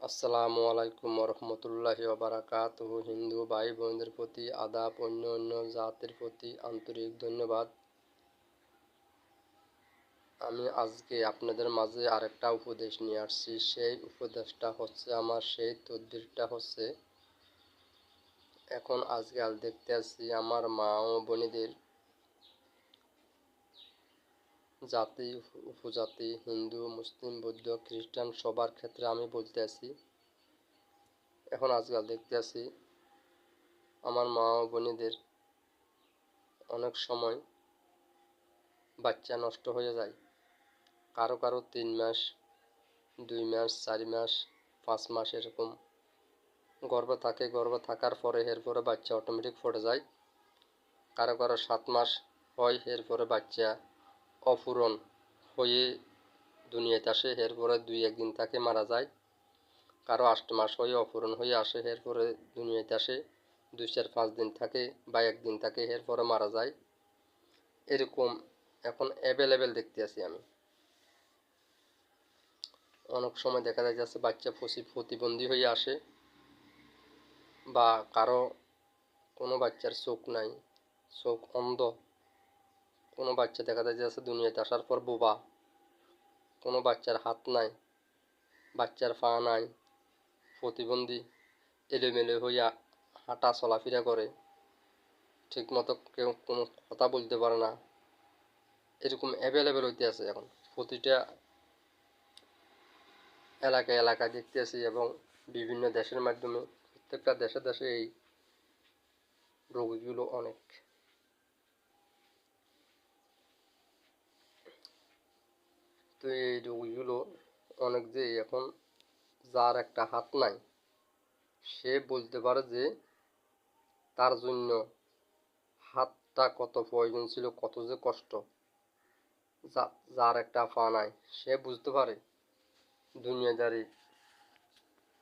আসসালামু আলাইকুম রহমতুল্লাহি ওবারাকাতুহু। হিন্দু ভাই বোনদের প্রতি আদাব, অন্য অন্য জাতির প্রতি আন্তরিক ধন্যবাদ। আমি আজকে আপনাদের মাঝে আরেকটা উপদেশ নিয়ে আসছি। সেই উপদেশটা হচ্ছে, আমার সেই তদবিরটা হচ্ছে, এখন আজকাল দেখতে আসছি আমার মা ও বোনেদের জাতি উপজাতি, হিন্দু মুসলিম বৌদ্ধ খ্রিস্টান সবার ক্ষেত্রে আমি বলতে আছি, এখন আজকাল দেখতে আসি আমার মা ও বোনেদের অনেক সময় বাচ্চা নষ্ট হয়ে যায়। কারো কারো 3 মাস, 2 মাস, 4 মাস, 5 মাস এরকম গর্ভে থাকে। গর্ভে থাকার পরে এরপরে বাচ্চা অটোমেটিক ফুটে যায়। কারো কারো 7 মাস হয়, এরপরে বাচ্চা অপূরণ হয়ে দুনিয়াতে আসে, এরপরে 2-1 দিন থাকে মারা যায়। কারো 8 মাস হয়ে অপূরণ হয়ে আসে, এরপরে দুনিয়াতে আসে 2-4-5 দিন থাকে বা 1 দিন থাকে, এরপরে মারা যায়। এরকম এখন অ্যাভেলেবেল দেখতে আছি আমি। অনেক সময় দেখা যায় যাচ্ছে বাচ্চা প্রতিবন্ধী হয়ে আসে, বা কারো কোনো বাচ্চার চোখ নাই, চোখ অন্ধ। কোনো বাচ্চা দেখা যায় যাচ্ছে দুনিয়াতে আসার পর বোবা। কোনো বাচ্চার হাত নাই, বাচ্চার পা নাই, প্রতিবন্ধী, এলোমেলো হইয়া হাঁটা চলাফেরা করে, ঠিকমতো কেউ কোনো কথা বলতে পারে না। এরকম অ্যাভেলেবেল হইতে আছে এখন প্রতিটা এলাকায় এলাকায় দেখতে আছি, এবং বিভিন্ন দেশের মাধ্যমে প্রত্যেকটা দেশে দেশে এই রোগীগুলো অনেক। তো এই রোগীগুলো অনেক, যে এখন যার একটা হাত নাই সে বলতে পারে যে তার জন্য হাতটা কত প্রয়োজন ছিল, কত যে কষ্ট। যার একটা পা নাই সে বুঝতে পারে দুনিয়াদারি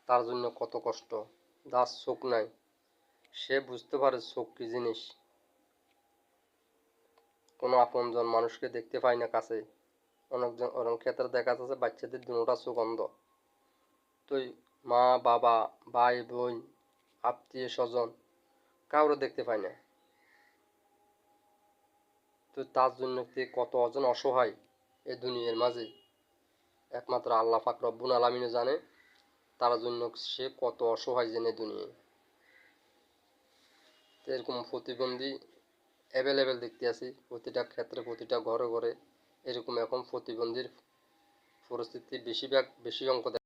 তার জন্য কত কষ্ট। যার চোখ নাই সে বুঝতে পারে চোখ কি জিনিস। কোনো আপনজন মানুষকে দেখতে পায় না কাছে। অনেক ক্ষেত্রে দেখা যাচ্ছে বাচ্চাদের দুটোটা চোখ অন্ধ। তো মা বাবা, ভাই বোন, আত্মীয় স্বজন কাউরে দেখতে পায় না। তো তার জন্য কত অজন অসহায় এই দুনিয়ার মাঝে, একমাত্র আল্লাহ পাক রব্বুল আলামিন জানে তার জন্য সে কত অসহায় জেনে দুনিয়ায়। তো এরকম প্রতিবন্ধী অ্যাভেলেবেল দেখতে আছি প্রতিটা ক্ষেত্রে, প্রতিটা ঘরে ঘরে এরকম এখন প্রতিবন্ধীর পরিস্থিতি বেশি অঙ্ক